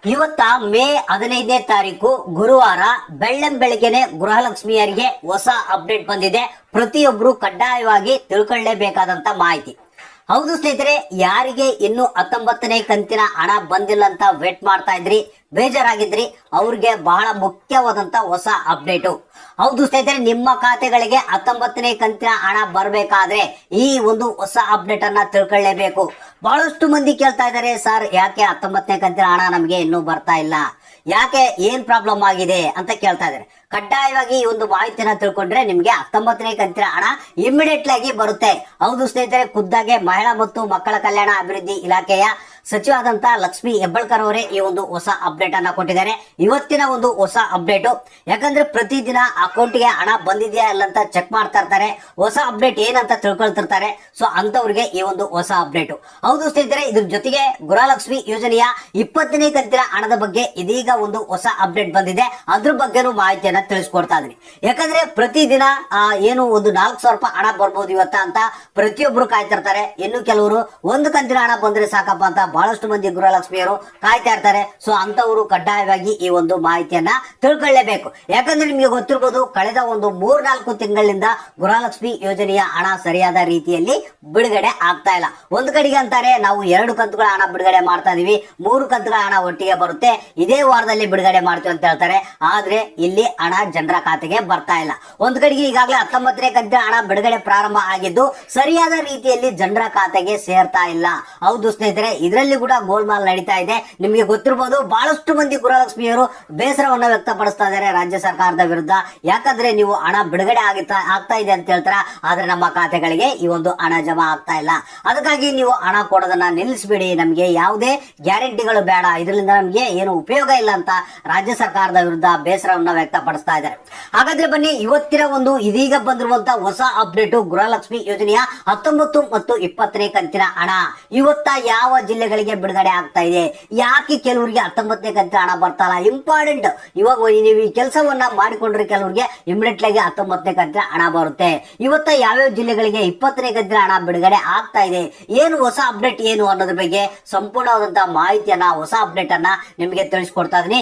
ಇವತ್ತ ಮೇ 15ನೇ ತಾರೀಕು ಗುರುವಾರ ಬೆಳ್ಳಂಬೆಳಗ್ಗೆನೆ ಗೃಹಲಕ್ಷ್ಮಿಯರಿಗೆ ಹೊಸ ಅಪ್ಡೇಟ್ ಬಂದಿದೆ. ಪ್ರತಿಯೊಬ್ರು ಕಡ್ಡಾಯವಾಗಿ ತಿಳ್ಕೊಳ್ಳೇಬೇಕಾದಂತ ಮಾಹಿತಿ. ಹೌದು ಸ್ನೇಹಿತರೆ, ಯಾರಿಗೆ ಇನ್ನು 19ನೇ ಕಂತಿನ ಹಣ ಬಂದಿಲ್ಲ ಅಂತ ವೇಟ್ ಮಾಡ್ತಾ ಇದ್ರಿ, ಬೇಜಾರಾಗಿದ್ರಿ, ಅವ್ರಿಗೆ ಬಹಳ ಮುಖ್ಯವಾದಂತ ಹೊಸ ಅಪ್ಡೇಟು. ಹೌದು ಸ್ನೇಹಿತರೆ, ನಿಮ್ಮ ಖಾತೆಗಳಿಗೆ 19ನೇ ಕಂತಿನ ಹಣ ಬರಬೇಕಾದ್ರೆ ಈ ಒಂದು ಹೊಸ ಅಪ್ಡೇಟ್ ಅನ್ನ ತಿಳ್ಕೊಳ್ಳೇಬೇಕು. ಬಹಳಷ್ಟು ಮಂದಿ ಕೇಳ್ತಾ ಇದ್ದಾರೆ, ಸರ್ ಯಾಕೆ 19ನೇ ಕಂತಿನ ಹಣ ನಮಗೆ ಇನ್ನೂ ಬರ್ತಾ ಇಲ್ಲ, ಯಾಕೆ, ಏನ್ ಪ್ರಾಬ್ಲಮ್ ಆಗಿದೆ ಅಂತ ಕೇಳ್ತಾ ಇದ್ದಾರೆ. ಕಡ್ಡಾಯವಾಗಿ ಈ ಒಂದು ಮಾಹಿತಿನ ತಿಳ್ಕೊಂಡ್ರೆ ನಿಮ್ಗೆ 19ನೇ ಕಂತಿನ ಹಣ ಇಮಿಡಿಯೇಟ್ಲಿ ಆಗಿ ಬರುತ್ತೆ. ಹೌದು ಸ್ನೇಹಿತರೆ, ಖುದ್ದಾಗೆ ಮಹಿಳಾ ಮತ್ತು ಮಕ್ಕಳ ಕಲ್ಯಾಣ ಅಭಿವೃದ್ಧಿ ಇಲಾಖೆಯ ಸಚಿವಾದಂತ ಲಕ್ಷ್ಮಿ ಹೆಬ್ಬಾಳ್ಕರ್ ಅವರೇ ಈ ಒಂದು ಹೊಸ ಅಪ್ಡೇಟ್ ಅನ್ನ ಕೊಟ್ಟಿದ್ದಾರೆ. ಇವತ್ತಿನ ಒಂದು ಹೊಸ ಅಪ್ಡೇಟು, ಯಾಕಂದ್ರೆ ಪ್ರತಿದಿನ ಅಕೌಂಟ್ಗೆ ಹಣ ಬಂದಿದೆಯಾ ಇಲ್ಲ ಅಂತ ಚೆಕ್ ಮಾಡ್ತಾ ಇರ್ತಾರೆ, ಹೊಸ ಅಪ್ಡೇಟ್ ಏನಂತ ತಿಳ್ಕೊಳ್ತಿರ್ತಾರೆ. ಸೊ ಅಂತವ್ರಿಗೆ ಈ ಒಂದು ಹೊಸ ಅಪ್ಡೇಟು. ಹೌದು ಸ್ನೇಹಿತರೆ, ಇದ್ರ ಜೊತೆಗೆ ಗೃಹಲಕ್ಷ್ಮಿ ಯೋಜನೆಯ 20ನೇ ಕಂತಿನ ಹಣದ ಬಗ್ಗೆ ಇದೀಗ ಒಂದು ಹೊಸ ಅಪ್ಡೇಟ್ ಬಂದಿದೆ. ಅದ್ರ ಬಗ್ಗೆನೂ ಮಾಹಿತಿಯನ್ನ ತಿಳಿಸ್ಕೊಡ್ತಾ ಇದ್ರಿ. ಯಾಕಂದ್ರೆ ಪ್ರತಿದಿನ ಏನು ಒಂದು 4,000 ರೂಪಾಯಿ ಹಣ ಬರ್ಬೋದು ಇವತ್ತ ಅಂತ ಪ್ರತಿಯೊಬ್ರು ಕಾಯ್ತಿರ್ತಾರೆ. ಇನ್ನು ಕೆಲವರು ಒಂದು ಕಂತಿನ ಹಣ ಬಂದ್ರೆ ಸಾಕಪ್ಪ ಅಂತ ಬಹಳಷ್ಟು ಮಂದಿ ಗೃಹಲಕ್ಷ್ಮಿಯರು ಕಾಯ್ತಾ ಇರ್ತಾರೆ. ಸೊ ಅಂತವರು ಕಡ್ಡಾಯವಾಗಿ ಈ ಒಂದು ಮಾಹಿತಿಯನ್ನ ತಿಳ್ಕೊಳ್ಳೇಬೇಕು. ಯಾಕಂದ್ರೆ ನಿಮ್ಗೆ ಗೊತ್ತಿರ್ಬೋದು, ಕಳೆದ ಒಂದು 3-4 ತಿಂಗಳಿಂದ ಗೃಹಲಕ್ಷ್ಮಿ ಯೋಜನೆಯ ಹಣ ಸರಿಯಾದ ರೀತಿಯಲ್ಲಿ ಬಿಡುಗಡೆ ಆಗ್ತಾ ಇಲ್ಲ. ಒಂದು ಕಡೆಗೆ ಅಂತಾರೆ ನಾವು 2 ಕಂತುಗಳ ಹಣ ಬಿಡುಗಡೆ ಮಾಡ್ತಾ ಇದೀವಿ, 3 ಕಂತುಗಳ ಹಣ ಒಟ್ಟಿಗೆ ಬರುತ್ತೆ, ಇದೇ ವಾರದಲ್ಲಿ ಬಿಡುಗಡೆ ಮಾಡ್ತೀವಿ ಅಂತ ಹೇಳ್ತಾರೆ. ಆದ್ರೆ ಇಲ್ಲಿ ಹಣ ಜನರ ಖಾತೆಗೆ ಬರ್ತಾ ಇಲ್ಲ. ಒಂದು ಕಡೆಗೆ ಈಗಾಗಲೇ 19ನೇ ಕಂತಿನ ಹಣ ಬಿಡುಗಡೆ ಪ್ರಾರಂಭ ಆಗಿದ್ದು ಸರಿಯಾದ ರೀತಿಯಲ್ಲಿ ಜನರ ಖಾತೆಗೆ ಸೇರ್ತಾ ಇಲ್ಲ. ಹೌದು ಸ್ನೇಹಿತರೆ, ಇದರಲ್ಲಿ ಕೂಡ ಗೋಲ್ಮಾಲ್ ನಡೀತಾ ಇದೆ. ನಿಮಗೆ ಗೊತ್ತಿರಬಹುದು, ಬಹಳಷ್ಟು ಮಂದಿ ಗೃಹಲಕ್ಷ್ಮಿಯರು ಬೇಸರವನ್ನ ವ್ಯಕ್ತಪಡಿಸ್ತಾ ಇದ್ದಾರೆ ರಾಜ್ಯ ಸರ್ಕಾರದ ವಿರುದ್ಧ. ಯಾಕಂದ್ರೆ ನೀವು ಹಣ ಬಿಡುಗಡೆ ಆಗ್ತಾ ಇದೆ ಅಂತ ಹೇಳ್ತಾರ, ಆದ್ರೆ ನಮ್ಮ ಖಾತೆಗಳಿಗೆ ಈ ಒಂದು ಹಣ ಜಮಾ ಆಗ್ತಾ ಇಲ್ಲ. ಅದಕ್ಕಾಗಿ ನೀವು ಹಣ ಕೊಡೋದನ್ನ ನಿಲ್ಲಿಸಬೇಡಿ, ನಮಗೆ ಯಾವುದೇ ಗ್ಯಾರಂಟಿಗಳು ಬೇಡ, ಇದರಿಂದ ನಮಗೆ ಏನು ಉಪಯೋಗ ಇಲ್ಲ ಅಂತ ರಾಜ್ಯ ಸರ್ಕಾರದ ವಿರುದ್ಧ ಬೇಸರವನ್ನ ವ್ಯಕ್ತಪಡಿಸ್ತಾ ಇದ್ದಾರೆ. ಹಾಗಾದ್ರೆ ಬನ್ನಿ, ಇವತ್ತಿನ ಒಂದು ಇದೀಗ ಬಂದಿರುವಂತಹ ಹೊಸ ಅಪ್ಡೇಟ್, ಗೃಹಲಕ್ಷ್ಮಿ ಯೋಜನೆಯ 19 ಮತ್ತು 20ನೇ ಕಂತಿನ ಹಣ ಇವತ್ತ ಯಾವ ಜಿಲ್ಲೆಗಳಿಗೆ ಬಿಡುಗಡೆ ಆಗ್ತಾ ಇದೆ, ಯಾಕೆ ಕೆಲವರಿಗೆ 19ನೇ ಕಂತಿನ ಹಣ ಬರ್ತಾಲ್ಲ, ಇಂಪಾರ್ಟೆಂಟ್. ಇವಾಗ ನೀವು ಈ ಕೆಲಸವನ್ನ ಮಾಡಿಕೊಂಡ್ರೆ ಕೆಲವರಿಗೆ ಇಮಿಡಿಯೇಟ್ ಆಗಿ 19ನೇ ಕಂತಿನ ಹಣ ಬರುತ್ತೆ. ಇವತ್ತ ಯಾವ್ಯಾವ ಜಿಲ್ಲೆಗಳಿಗೆ 20ನೇ ಕಂತಿನ ಹಣ ಬಿಡುಗಡೆ ಆಗ್ತಾ ಇದೆ, ಏನು ಹೊಸ ಅಪ್ಡೇಟ್ ಏನು ಅನ್ನೋದ್ರ ಬಗ್ಗೆ ಸಂಪೂರ್ಣವಾದಂತಹ ಮಾಹಿತಿಯನ್ನ, ಹೊಸ ಅಪ್ಡೇಟ್ ಅನ್ನ ನಿಮಗೆ ತಿಳಿಸ್ಕೊಡ್ತಾ ಇದೀನಿ.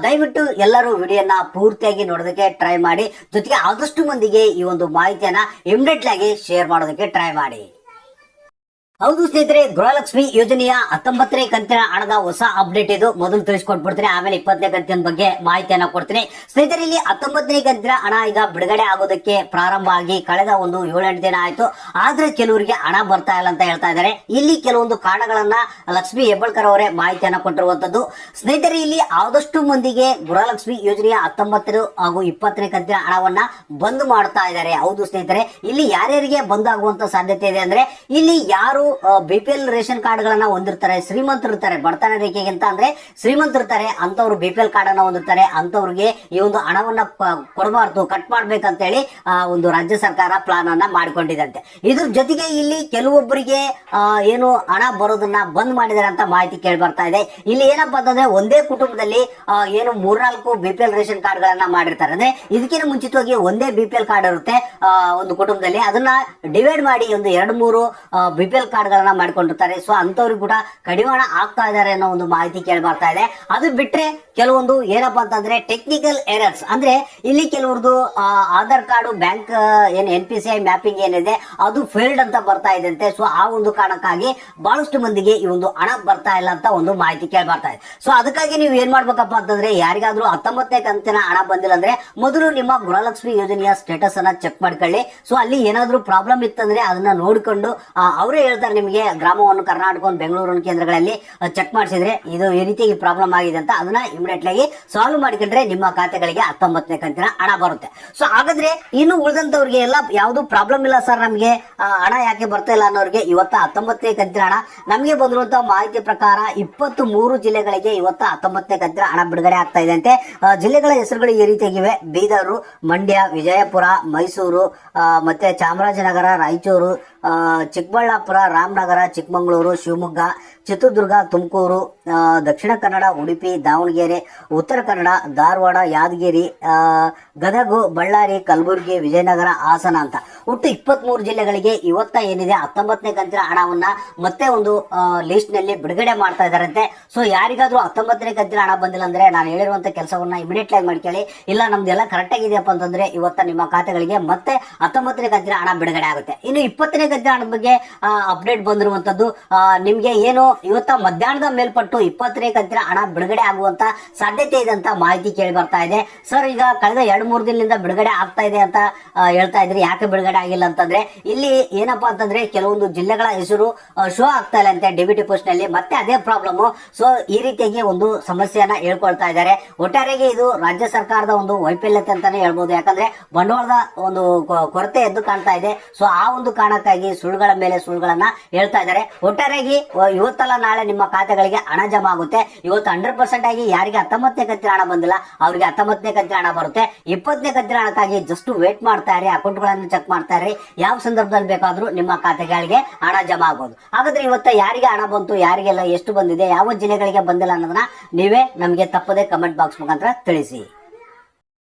ದಯವಿಟ್ಟು ಎಲ್ಲರೂ ವಿಡಿಯೋನ ಪೂರ್ತಿಯಾಗಿ ನೋಡೋದಕ್ಕೆ ಟ್ರೈ ಮಾಡಿ, ಜೊತೆಗೆ ಆದಷ್ಟು ಮಂದಿಗೆ ಈ ಒಂದು ಮಾಹಿತಿಯನ್ನ ಇಮಿಡಿಯೇಟ್ ಆಗಿ ಶೇರ್ ಮಾಡೋದಕ್ಕೆ ಟ್ರೈ ಮಾಡಿ. ಹೌದು ಸ್ನೇಹಿತರೆ, ಗೃಹಲಕ್ಷ್ಮಿ ಯೋಜನೆಯ 19ನೇ ಕಂತಿನ ಹಣದ ಹೊಸ ಅಪ್ಡೇಟ್ ಇದು. ಮೊದಲು ತಿಳಿಸ್ಕೊಟ್ಬಿಡ್ತೀನಿ, ಆಮೇಲೆ 20ನೇ ಕಂತಿನ ಬಗ್ಗೆ ಮಾಹಿತಿಯನ್ನ ಕೊಡ್ತೀನಿ. ಸ್ನೇಹಿತರೆ, ಇಲ್ಲಿ 19ನೇ ಕಂತಿನ ಹಣ ಈಗ ಬಿಡುಗಡೆ ಆಗೋದಕ್ಕೆ ಪ್ರಾರಂಭ ಆಗಿ ಕಳೆದ ಒಂದು 7-8 ದಿನ ಆಯ್ತು. ಆದ್ರೆ ಕೆಲವರಿಗೆ ಹಣ ಬರ್ತಾ ಇಲ್ಲ ಅಂತ ಹೇಳ್ತಾ ಇದ್ದಾರೆ. ಇಲ್ಲಿ ಕೆಲವೊಂದು ಕಾರಣಗಳನ್ನ ಲಕ್ಷ್ಮಿ ಹೆಬ್ಬಾಳ್ಕರ್ ಅವರೇ ಮಾಹಿತಿಯನ್ನ ಕೊಟ್ಟಿರುವಂತದ್ದು. ಸ್ನೇಹಿತರೆ, ಇಲ್ಲಿ ಆದಷ್ಟು ಮಂದಿಗೆ ಗೃಹಲಕ್ಷ್ಮಿ ಯೋಜನೆಯ 19 ಹಾಗೂ 20ನೇ ಕಂತಿನ ಹಣವನ್ನ ಬಂದ್ ಮಾಡ್ತಾ ಇದ್ದಾರೆ. ಹೌದು ಸ್ನೇಹಿತರೆ, ಇಲ್ಲಿ ಯಾರ್ಯಾರಿಗೆ ಬಂದ್ ಆಗುವಂತ ಸಾಧ್ಯತೆ ಇದೆ ಅಂದ್ರೆ, ಇಲ್ಲಿ ಯಾರು BPL ರೇಷನ್ ಕಾರ್ಡ್ ಗಳನ್ನ ಹೊಂದಿರ್ತಾರೆ, ಶ್ರೀಮಂತರು ಇರ್ತಾರೆ, ಬಡತನ ರೇಖೆಗಿಂತ ಅಂದ್ರೆ ಶ್ರೀಮಂತರು ಇರ್ತಾರೆ, ಅಂತವ್ರು BPL ಕಾರ್ಡ್ ಅನ್ನ ಹೊಂದಿರ್ತಾರೆ, ಅಂತವ್ರಿಗೆ ಈ ಒಂದು ಹಣವನ್ನ ಕೊಡಬಾರ್ದು, ಕಟ್ ಮಾಡ್ಬೇಕಂತ ಹೇಳಿ ಒಂದು ರಾಜ್ಯ ಸರ್ಕಾರ ಪ್ಲಾನ್ ಅನ್ನ ಮಾಡಿಕೊಂಡಿದಂತೆ. ಇದ್ರ ಜೊತೆಗೆ ಇಲ್ಲಿ ಕೆಲವೊಬ್ಬರಿಗೆ ಏನು ಹಣ ಬರೋದನ್ನ ಬಂದ್ ಮಾಡಿದಾರೆ ಅಂತ ಮಾಹಿತಿ ಕೇಳಿ ಬರ್ತಾ ಇದೆ. ಇಲ್ಲಿ ಏನಪ್ಪಾ ಅಂತಂದ್ರೆ, ಒಂದೇ ಕುಟುಂಬದಲ್ಲಿ ಏನು 3-4 BPL ರೇಷನ್ ಕಾರ್ಡ್ ಗಳನ್ನ ಮಾಡಿರ್ತಾರೆ. ಅಂದ್ರೆ ಇದಕ್ಕಿಂತ ಮುಂಚಿತವಾಗಿ ಒಂದೇ BPL ಕಾರ್ಡ್ ಇರುತ್ತೆ ಒಂದು ಕುಟುಂಬದಲ್ಲಿ, ಅದನ್ನ ಡಿವೈಡ್ ಮಾಡಿ ಒಂದು 2-3 BPL ಕಾರ್ಡ್ ಗಳನ್ನ ಮಾಡ್ಕೊಂಡಿರ್ತಾರೆ. ಸೊ ಅಂತವ್ರಿಗೆ ಕೂಡ ಕಡಿವಾಣ ಆಗ್ತಾ ಇದಾರೆ ಅನ್ನೋ ಒಂದು ಮಾಹಿತಿ ಕೇಳಿ ಬರ್ತಾ ಇದೆ. ಅದು ಬಿಟ್ರೆ ಕೆಲವೊಂದು ಏನಪ್ಪಾ ಅಂತಂದ್ರೆ ಟೆಕ್ನಿಕಲ್ ಎರರ್ಸ್, ಅಂದ್ರೆ ಇಲ್ಲಿ ಕೆಲವ್ರದ್ದು ಆಧಾರ್ ಕಾರ್ಡ್ ಬ್ಯಾಂಕ್ ಏನ್ NPCI ಮ್ಯಾಪಿಂಗ್ ಏನಿದೆ ಅದು ಫೇಲ್ಡ್ ಅಂತ ಬರ್ತಾ ಇದೆ ಅಂತೆ. ಸೊ ಆ ಒಂದು ಕಾರಣಕ್ಕಾಗಿ ಬಹಳಷ್ಟು ಮಂದಿಗೆ ಈ ಒಂದು ಹಣ ಬರ್ತಾ ಇಲ್ಲ ಅಂತ ಒಂದು ಮಾಹಿತಿ ಕೇಳಿ ಬರ್ತಾ ಇದೆ. ಸೊ ಅದಕ್ಕಾಗಿ ನೀವು ಏನ್ ಮಾಡ್ಬೇಕಪ್ಪ ಅಂತಂದ್ರೆ, ಯಾರಿಗಾದ್ರೂ 19ನೇ ಕಂತಿನ ಹಣ ಬಂದಿಲ್ಲ ಅಂದ್ರೆ ಮೊದಲು ನಿಮ್ಮ ಗೃಹಲಕ್ಷ್ಮಿ ಯೋಜನೆಯ ಸ್ಟೇಟಸ್ ಅನ್ನ ಚೆಕ್ ಮಾಡ್ಕೊಳ್ಳಿ. ಸೊ ಅಲ್ಲಿ ಏನಾದ್ರೂ ಪ್ರಾಬ್ಲಮ್ ಇತ್ತಂದ್ರೆ ಅದನ್ನ ನೋಡಿಕೊಂಡು ಅವರೇ ಹೇಳ್ತಾರೆ ನಿಮಗೆ, ಗ್ರಾಮವನ್ನು ಕರ್ನಾಟಕ ಬೆಂಗಳೂರು ಕೇಂದ್ರಗಳಲ್ಲಿ ಚೆಕ್ ಮಾಡಿಸಿದ್ರೆ ಇದು ಈ ರೀತಿಯಾಗಿ ಪ್ರಾಬ್ಲಮ್ ಆಗಿದೆ ಅಂತ ಅದನ್ನ ಇಮಿಡಿಯೇಟ್ ಆಗಿ ಸಾಲ್ವ್ ಮಾಡಿಕೊಂಡ್ರೆ ನಿಮ್ಮ ಖಾತೆಗಳಿಗೆ 19ನೇ ಕಂತಿನ ಹಣ ಬರುತ್ತೆ. ಸೊ ಹಾಗಾದ್ರೆ ಇನ್ನು ಉಳಿದಂತವ್ರಿಗೆ ಎಲ್ಲ ಯಾವ್ದು ಪ್ರಾಬ್ಲಮ್ ಇಲ್ಲ ಸರ್, ನಮಗೆ ಹಣ ಯಾಕೆ ಬರ್ತಾ ಇಲ್ಲ ಅನ್ನೋರಿಗೆ ಇವತ್ತ 19ನೇ ಕಂತಿನ ಹಣ ನಮಗೆ ಬಂದಿರುವಂತಹ ಮಾಹಿತಿ ಪ್ರಕಾರ 23 ಜಿಲ್ಲೆಗಳಿಗೆ ಇವತ್ತ 19ನೇ ಕಂತಿನ ಹಣ ಬಿಡುಗಡೆ ಆಗ್ತಾ ಇದೆ ಅಂತೆ. ಜಿಲ್ಲೆಗಳ ಹೆಸರುಗಳು ಈ ರೀತಿಯಾಗಿವೆ: ಬೀದರ್, ಮಂಡ್ಯ, ವಿಜಯಪುರ, ಮೈಸೂರು, ಮತ್ತೆ ಚಾಮರಾಜನಗರ, ರಾಯಚೂರು, ಚಿಕ್ಕಬಳ್ಳಾಪುರ, ರಾಮನಗರ, ಚಿಕ್ಕಮಗಳೂರು, ಶಿವಮೊಗ್ಗ, ಚಿತ್ರದುರ್ಗ, ತುಮಕೂರು, ದಕ್ಷಿಣ ಕನ್ನಡ, ಉಡುಪಿ, ದಾವಣಗೆರೆ, ಉತ್ತರ ಕನ್ನಡ, ಧಾರವಾಡ, ಯಾದಗಿರಿ, ಗದಗ, ಬಳ್ಳಾರಿ, ಕಲಬುರಗಿ, ವಿಜಯನಗರ, ಹಾಸನ ಅಂತ ಒಟ್ಟು 23 ಜಿಲ್ಲೆಗಳಿಗೆ ಇವತ್ತ ಏನಿದೆ 19ನೇ ಕಂತಿನ ಹಣವನ್ನ ಮತ್ತೆ ಒಂದು ಲಿಸ್ಟ್ ನಲ್ಲಿ ಬಿಡುಗಡೆ ಮಾಡ್ತಾ ಇದಾರಂತೆ. ಸೊ ಯಾರಿಗಾದ್ರೂ 19ನೇ ಕಂತಿನ ಹಣ ಬಂದಿಲ್ಲ ಅಂದ್ರೆ ನಾನು ಹೇಳಿರುವಂತ ಕೆಲಸವನ್ನ ಇಮಿಡಿಯೇಟ್ ಆಗಿ ಮಾಡ್ಕೊಳ್ಳಿ. ಇಲ್ಲ ನಮ್ದೆಲ್ಲ ಕರೆಕ್ಟ್ ಆಗಿದೆಯಪ್ಪ ಅಂತಂದ್ರೆ ಇವತ್ತ ನಿಮ್ಮ ಖಾತೆಗಳಿಗೆ ಮತ್ತೆ 19ನೇ ಕಂತಿನ ಹಣ ಬಿಡುಗಡೆ ಆಗುತ್ತೆ. ಇನ್ನು 20ನೇ ಕಂತಿನ ಹಣದ ಬಗ್ಗೆ ಅಪ್ಡೇಟ್ ಬಂದಿರುವಂತದ್ದು ನಿಮ್ಗೆ ಏನು ಇವತ್ತ ಮಧ್ಯಾಹ್ನದ ಮೇಲ್ಪಟ್ಟು 20ನೇ ಕಂತಿನ ಹಣ ಬಿಡುಗಡೆ ಆಗುವಂತ ಸಾಧ್ಯತೆ ಇದೆ ಅಂತ ಮಾಹಿತಿ ಕೇಳಿ ಬರ್ತಾ ಇದೆ. ಸರ್ ಈಗ ಕಳೆದ 2-3 ದಿನದಿಂದ ಬಿಡುಗಡೆ ಆಗ್ತಾ ಇದೆ ಅಂತ ಹೇಳ್ತಾ ಇದ್ರಿ, ಯಾಕೆ ಬಿಡುಗಡೆ ಆಗಿಲ್ಲ ಅಂತಂದ್ರೆ ಇಲ್ಲಿ ಏನಪ್ಪಾ ಅಂತಂದ್ರೆ ಕೆಲವೊಂದು ಜಿಲ್ಲೆಗಳ ಹೆಸರು ಶೋ ಆಗ್ತಾ ಇಲ್ಲ ಅಂತೆ ಡಿಬಿಟಿ ಪೋಸ್ಟ್ ನಲ್ಲಿ, ಮತ್ತೆ ಅದೇ ಪ್ರಾಬ್ಲಮ್. ಸೊ ಈ ರೀತಿಯಾಗಿ ಒಂದು ಸಮಸ್ಯೆಯನ್ನ ಹೇಳ್ಕೊಳ್ತಾ ಇದ್ದಾರೆ. ಒಟ್ಟಾರೆಗೆ ಇದು ರಾಜ್ಯ ಸರ್ಕಾರದ ಒಂದು ವೈಫಲ್ಯತೆ ಅಂತಾನೆ ಹೇಳ್ಬೋದು. ಯಾಕಂದ್ರೆ ಬಂಡವಾಳದ ಒಂದು ಕೊರತೆ ಎದ್ದು ಕಾಣ್ತಾ ಇದೆ. ಸೊ ಆ ಒಂದು ಕಾರಣಕ್ಕಾಗಿ ಸುಳ್ಳುಗಳ ಮೇಲೆ ಸುಳ್ಳುಗಳನ್ನ ಹೇಳ್ತಾ ಇದ್ದಾರೆ. ಒಟ್ಟಾರೆಯಾಗಿ ಇವತ್ತಲ್ಲ ನಾಳೆ ನಿಮ್ಮ ಖಾತೆಗಳಿಗೆ ಹಣ ಜಮಾ ಆಗುತ್ತೆ. ಇವತ್ತು 100% ಆಗಿ ಯಾರಿಗೆ 19ನೇ ಕಂತಿನ ಹಣ ಬಂದಿಲ್ಲ ಅವರಿಗೆ 19ನೇ ಕಂತಿನ ಹಣ ಬರುತ್ತೆ. 20ನೇ ಕಂತಿನ ಹಣಕ್ಕಾಗಿ ಜಸ್ಟ್ ವೇಟ್ ಮಾಡ್ತಾ ಇರಿ, ಅಕೌಂಟ್ ಗಳನ್ನು ಚೆಕ್ ಮಾಡ್ತಾ ಇರಿ. ಯಾವ ಸಂದರ್ಭದಲ್ಲಿ ಬೇಕಾದ್ರೂ ನಿಮ್ಮ ಖಾತೆಗಳಿಗೆ ಹಣ ಜಮಾ ಆಗಬಹುದು. ಹಾಗಾದ್ರೆ ಇವತ್ತ ಯಾರಿಗೆ ಹಣ ಬಂತು, ಯಾರಿಗೆಲ್ಲ ಎಷ್ಟು ಬಂದಿದೆ, ಯಾವ ಜಿಲ್ಲೆಗಳಿಗೆ ಬಂದಿಲ್ಲ ಅನ್ನೋದನ್ನ ನೀವೇ ನಮಗೆ ತಪ್ಪದೆ ಕಮೆಂಟ್ ಬಾಕ್ಸ್ ಮುಖಾಂತರ ತಿಳಿಸಿ.